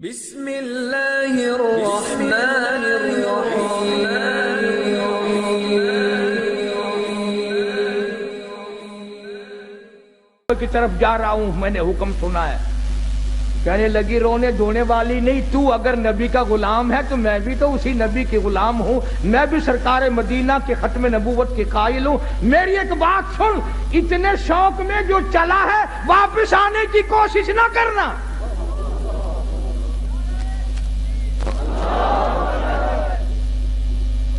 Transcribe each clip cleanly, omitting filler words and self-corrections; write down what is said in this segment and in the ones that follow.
بسم اللہ الرحمن الرحیم کی طرف جا رہا ہوں، میں نے حکم سنا ہے۔ کہنے لگی رونے دھونے والی نہیں، تو اگر نبی کا غلام ہے تو میں بھی تو اسی نبی کے غلام ہوں، میں بھی سرکار مدینہ کے ختم نبوت کے قائل ہوں۔ میری ایک بات سن، اتنے شوق میں جو چلا ہے واپس آنے کی کوشش نہ کرنا۔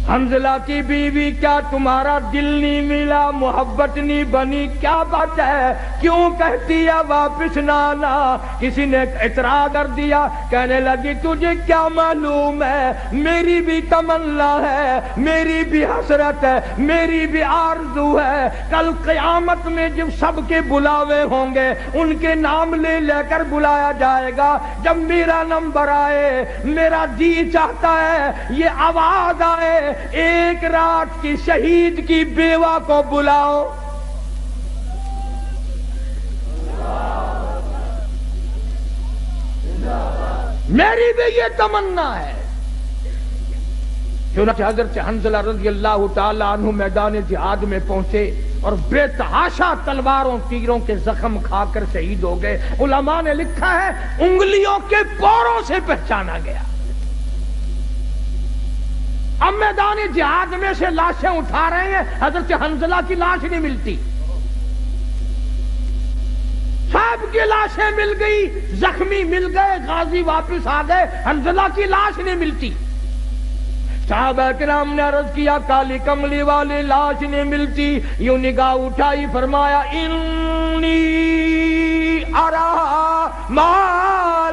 حنظلہ کی بیوی کیا تمہارا دل نہیں ملا، محبت نہیں بنی، کیا بات ہے، کیوں کہتی ہے واپس نہ آنا؟ کسی نے اعتراض کر دیا، کہنے لگی تجھے کیا معلوم ہے، میری بھی تمنا ہے، میری بھی حسرت ہے، میری بھی آرزو ہے۔ کل قیامت میں جب سب کے بلاوے ہوں گے ان کے نام لے لے کر بلایا جائے گا، جب میرا نمبر آئے میرا جی چاہتا ہے یہ آواز آئے، ایک رات کی شہید کی بیوہ کو بلاؤ۔ میری بھی یہ تمنا ہے۔ چنانچہ حضرت حنظلہ رضی اللہ تعالی عنہ میدان جہاد میں پہنچے اور بے تحاشا تلواروں تیروں کے زخم کھا کر شہید ہو گئے۔ علماء نے لکھا ہے انگلیوں کے پوروں سے پہچانا گیا۔ اب میدان جہاد میں سے لاشیں اٹھا رہے ہیں، حضرت حنظلہ کی لاش نہیں ملتی، سب کی لاشیں مل گئی، زخمی مل گئے، غازی واپس آ گئے، حنظلہ کی لاش نہیں ملتی۔ صحابہ کرام نے عرض کیا کالی کملی والی لاش نہیں ملتی، یوں نگاہ اٹھائی، فرمایا انی ارا ما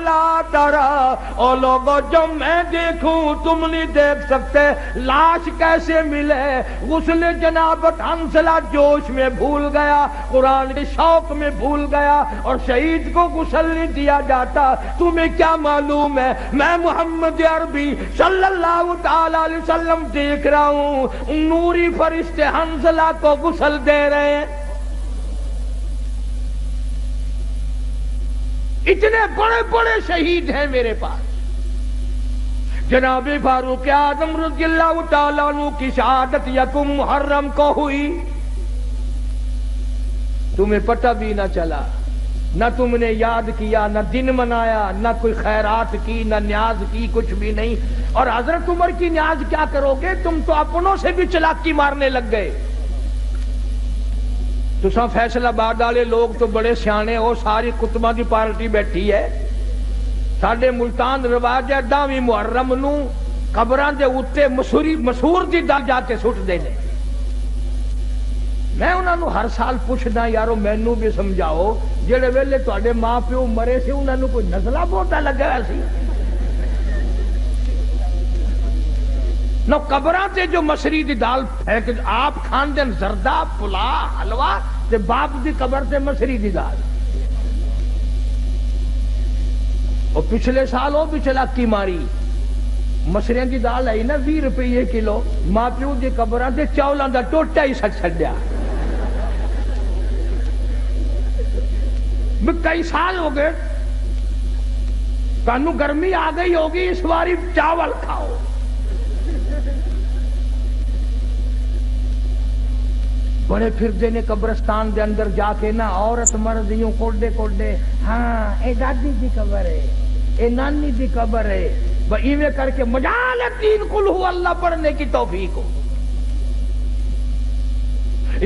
لا ترا، او لوگو جو میں دیکھوں تم نہیں دیکھ سکتے۔ لاش کیسے ملے؟ غسل جنابت حنظلہ جوش میں بھول گیا، قرآن کے شوق میں بھول گیا، اور شہید کو غسل نہیں دیا جاتا۔ تمہیں کیا معلوم ہے، میں محمد عربی صلی اللہ تعالی علیہ وسلم دیکھ رہا ہوں، نوری فرشتے حنظلہ کو غسل دے رہے ہیں۔ اتنے بڑے بڑے شہید ہیں میرے پاس۔ جناب فاروق اعظم رضی اللہ تعالیٰ عنہ کی شہادت یکم محرم کو ہوئی، تمہیں پتہ بھی نہ چلا، نہ تم نے یاد کیا، نہ دن منایا، نہ کوئی خیرات کی، نہ نیاز کی، کچھ بھی نہیں۔ اور حضرت عمر کی نیاز کیا کرو گے، تم تو اپنوں سے بھی چلاکی مارنے لگ گئے۔ تساں فیصل آباد والے لوگ تو بڑے سیانے ہو، ساری کتباں دی پارٹی بیٹھی ہے۔ ساڈے ملتان رواج ہے 10ویں محرم نو قبراں دے اوتے مسور دی دل جا کے سٹ دینے۔ میں انہاں نو ہر سال پوچھدا یارو مینوں بھی سمجھاؤ، جڑے ویلے تواڈے ماں پیو مرے سی انہاں نو کوئی نزلہ بوٹا لگا ہوا سی؟ نو قبراں تے جو مسری دی دال پھینک آپ کھان دین زردہ پلا حلوہ تے باپ دی قبر تے مسری دی دال۔ اور پچھلے سال وہ بھی چلاکی ماری، مسریاں دی دال آئی نا 20 روپے کلو، ماں پیو دی قبراں تے چاولاں دا ٹوٹا ہی سٹ چھڈیا۔ کئی سال ہو گئے، تانوں گرمی آ گئی ہوگی، اس باری چاول کھاؤ۔ بڑے پھردے نے قبرستان دے اندر جا کے نا، عورت مرد یوں کوڈے کوڈے، ہاں اے دادی دی قبر ہے، اے نانی دی قبر ہے، ایویں کر کے مجال تین قل ہو اللہ پڑھنے کی توفیق ہو۔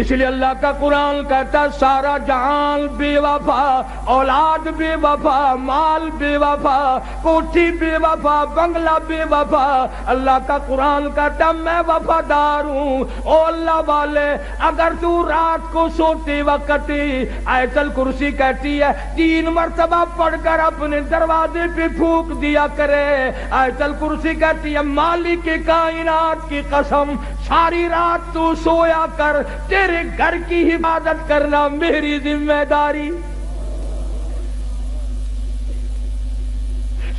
اس لیے اللہ کا قرآن کہتا سارا جہان بے وفا، اولاد بے وفا، مال بے وفا، کوٹھی بے وفا، بنگلہ بے وفا۔ اللہ کا قرآن کہتا میں وفادار ہوں۔ او اللہ والے، اگر تو رات کو سوتے وقت آیت الکرسی کہتی ہے 3 مرتبہ پڑھ کر اپنے دروازے پہ پھونک دیا کرے۔ آیت الکرسی کہتی ہے مالک کائنات کی قسم ساری رات تو سویا کر، تیرے گھر کی حفاظت کرنا میری ذمہ داری۔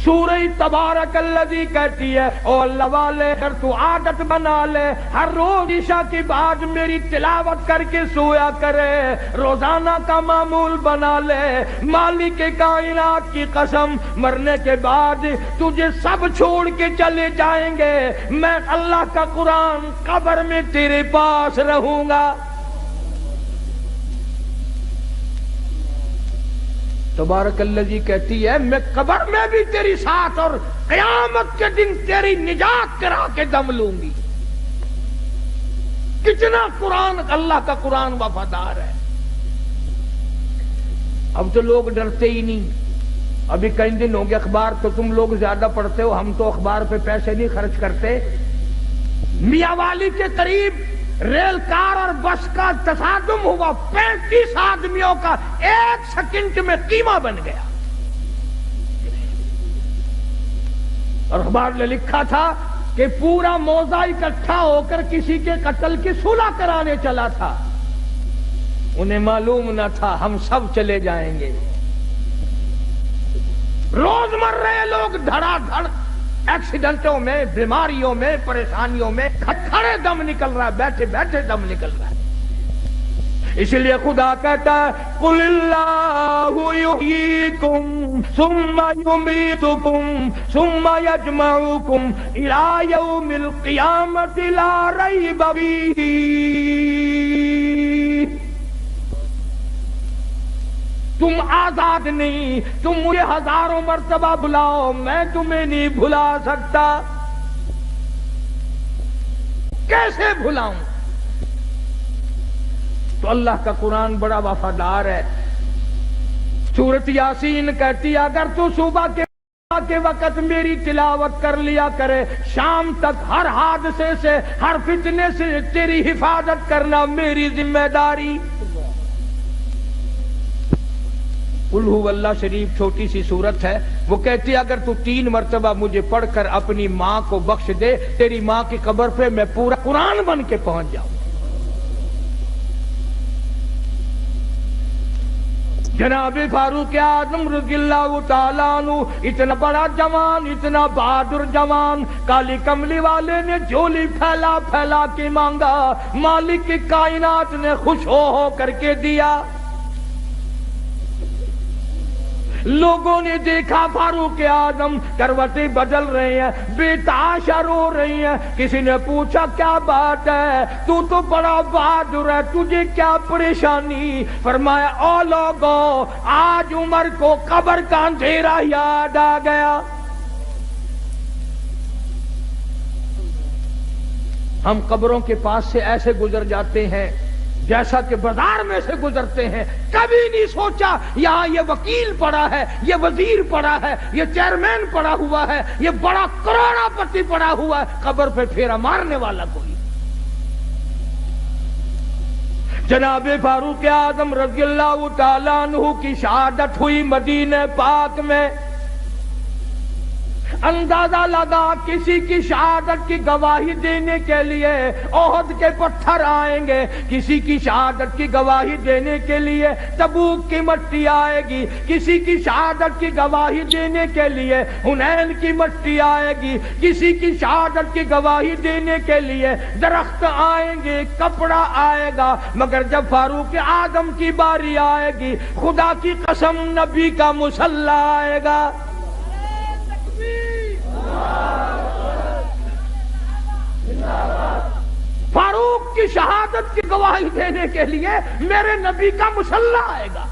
سورہ تبارک الذی کہتی ہے او اللہ والے اگر تو عادت بنا لے ہر روز عشاء کے بعد میری تلاوت کر کے سویا کرے، روزانہ کا معمول بنا لے، مالک کائنات کی قسم مرنے کے بعد تجھے سب چھوڑ کے چلے جائیں گے، میں اللہ کا قرآن قبر میں تیرے پاس رہوں گا۔ تبارک الذی کہتی ہے میں قبر میں بھی تیری ساتھ اور قیامت کے دن تیری نجات کرا کے دم لوں گی۔ کتنا قرآن، اللہ کا قرآن وفادار ہے۔ اب تو لوگ ڈرتے ہی نہیں۔ ابھی کئی دن ہو گئے، اخبار تو تم لوگ زیادہ پڑھتے ہو، ہم تو اخبار پہ پیسے نہیں خرچ کرتے۔ میاں والی کے قریب ریل کار اور بس کا تصادم ہوا، 35 آدمیوں کا 1 سیکنڈ میں قیمہ بن گیا، اور اخبار نے لکھا تھا کہ پورا موضع اکٹھا ہو کر کسی کے قتل کی صلح کرانے چلا تھا، انہیں معلوم نہ تھا ہم سب چلے جائیں گے۔ روز مر رہے لوگ دھڑا دھڑ ایکسیڈنٹوں میں، بیماریوں میں، پریشانیوں میں، کھڑے دم نکل رہا ہے، بیٹھے بیٹھے دم نکل رہا ہے۔ اس لیے خدا کہتا ہے قُلِ اللَّهُ يُحْيِيكُمْ ثُمَّ يُمِيتُكُمْ ثُمَّ يَجْمَعُكُمْ إِلَى يَوْمِ الْقِيَامَةِ لَا رَيْبَ فِيهِ۔ تم آزاد نہیں، تم مجھے ہزاروں مرتبہ بلاؤ، میں تمہیں نہیں بھلا سکتا۔ کیسے بھلاؤں؟ تو اللہ کا قرآن بڑا وفادار ہے۔ سورۃ یاسین کہتی ہے اگر تو صبح کے وقت میری تلاوت کر لیا کرے، شام تک ہر حادثے سے، ہر فتنے سے تیری حفاظت کرنا میری ذمہ داری۔ قل هو اللہ شریف چھوٹی سی صورت ہے، وہ کہتی ہے اگر تو 3 مرتبہ مجھے پڑھ کر اپنی ماں کو بخش دے، تیری ماں کی قبر پہ میں پورا قرآن بن کے پہنچ جاؤں۔ جناب فاروق اعظم رضی اللہ تعالیٰ عنہ، اتنا بڑا جوان، اتنا بہادر جوان، کالی کملی والے نے جھولی پھیلا پھیلا کے مانگا، مالک کی کائنات نے خوش ہو کر کے دیا۔ لوگوں نے دیکھا فاروق اعظم کروٹیں بدل رہے ہیں، بے تحاشا رو رہی ہیں۔ کسی نے پوچھا کیا بات ہے، تو بڑا بہادر ہے، تجھے کیا پریشانی؟ فرمایا او لوگوں، آج عمر کو قبر کا اندھیرا یاد آ گیا۔ ہم قبروں کے پاس سے ایسے گزر جاتے ہیں جیسا کہ بازار میں سے گزرتے ہیں، کبھی نہیں سوچا یہاں یہ وکیل پڑا ہے، یہ وزیر پڑا ہے، یہ چیئرمین پڑا ہوا ہے، یہ بڑا کروڑا پتی پڑا ہوا ہے، قبر پہ پھیرا مارنے والا کوئی۔ جناب فاروق اعظم رضی اللہ تعالیٰ عنہ کی شہادت ہوئی مدینہ پاک میں۔ اندازہ لگا کسی کی شہادت کی گواہی دینے کے لیے احد کے پتھر آئیں گے، کسی کی شہادت کی گواہی دینے کے لیے تبوک کی مٹی آئے گی، کسی کی شہادت کی گواہی دینے کے لیے حنین کی مٹی آئے گی، کسی کی شہادت کی گواہی دینے کے لیے درخت آئیں گے، کپڑا آئے گا، مگر جب فاروق اعظم کی باری آئے گی، خدا کی قسم نبی کا مصلی آئے گا۔ فاروق کی شہادت کی گواہی دینے کے لیے میرے نبی کا مصلی آئے گا،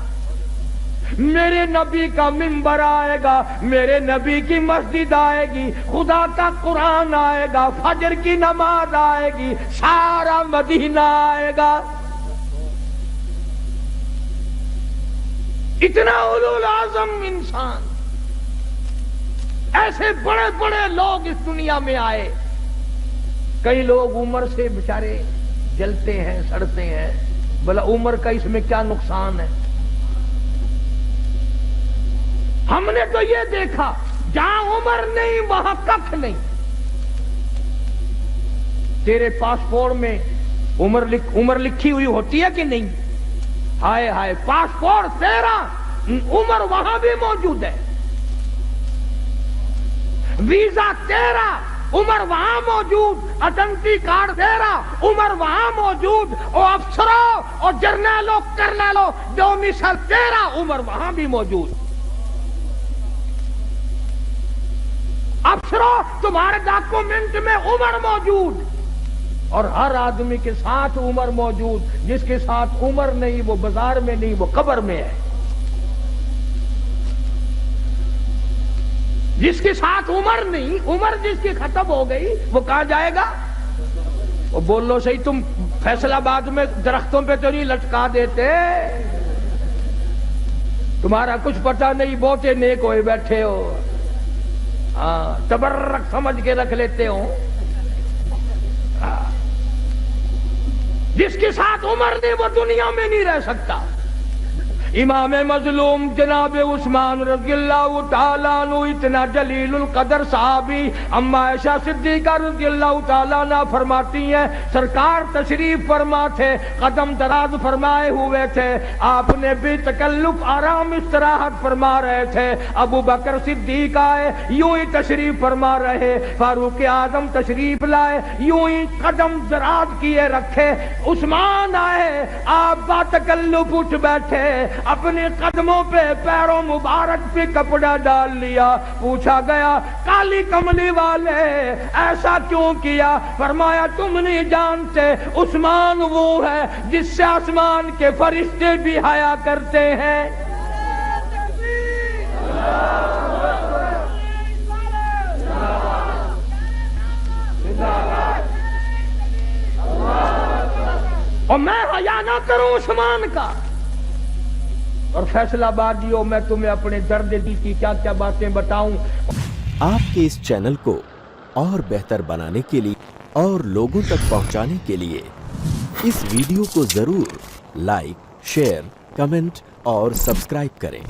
میرے نبی کا منبر آئے گا، میرے نبی کی مسجد آئے گی، خدا کا قرآن آئے گا، فجر کی نماز آئے گی، سارا مدینہ آئے گا۔ اتنا اولو العزم انسان، ایسے بڑے بڑے لوگ اس دنیا میں آئے۔ کئی لوگ عمر سے بیچارے جلتے ہیں، سڑتے ہیں، بھلا عمر کا اس میں کیا نقصان ہے؟ ہم نے تو یہ دیکھا جہاں عمر نہیں وہاں ککھ نہیں۔ تیرے پاسپورٹ میں عمر لکھی ہوئی ہوتی ہے کہ نہیں؟ ہائے ہائے، پاسپورٹ تیرا، عمر وہاں بھی موجود ہے۔ ویزا تیرا، عمر وہاں موجود، آئیڈینٹی کارڈ تیرا، عمر وہاں موجود، اور افسروں اور جرنیلوں کرنیلوں ڈومیسائل تیرا، عمر وہاں بھی موجود۔ افسروں تمہارے ڈاکومنٹ میں عمر موجود، اور ہر آدمی کے ساتھ عمر موجود، جس کے ساتھ عمر نہیں وہ بازار میں نہیں، وہ قبر میں ہے۔ جس کے ساتھ عمر نہیں، عمر جس کی ختم ہو گئی، وہ کہاں جائے گا؟ وہ بول لو صحیح، تم فیصل آباد میں درختوں پہ تو نہیں لٹکا دیتے؟ تمہارا کچھ پتہ نہیں، بہتے نیک ہوئے بیٹھے ہو، ہاں تبرک سمجھ کے رکھ لیتے ہو۔ جس کے ساتھ عمر نہیں وہ دنیا میں نہیں رہ سکتا۔ امام مظلوم جناب عثمان رضی اللہ تعالیٰ عنہ اتنا جلیل القدر صحابی، اما عائشہ صدیقہ رضی اللہ تعالیٰ عنہ فرماتی ہیں سرکار تشریف فرما تھے، قدم دراز فرمائے ہوئے تھے، آپ نے بے تکلف آرام استراحت فرما رہے تھے، ابو بکر صدیق آئے یوں ہی تشریف فرما رہے، فاروق اعظم تشریف لائے یوں ہی قدم دراز کیے رکھے، عثمان آئے آپ با تکلف اٹھ بیٹھے، اپنے قدموں پہ پیروں مبارک پہ کپڑا ڈال لیا، پوچھا گیا کالی کملی والے ایسا کیوں کیا؟ فرمایا تم نہیں جانتے عثمان وہ ہے جس سے آسمان کے فرشتے بھی حیا کرتے ہیں۔ اور میں حیا نہ کروں عثمان کا؟ اور فیصلہ آبادیوں میں تمہیں اپنے درد دل کی کیا کیا باتیں بتاؤں۔ آپ کے اس چینل کو اور بہتر بنانے کے لیے اور لوگوں تک پہنچانے کے لیے اس ویڈیو کو ضرور لائک، شیئر، کمنٹ اور سبسکرائب کریں۔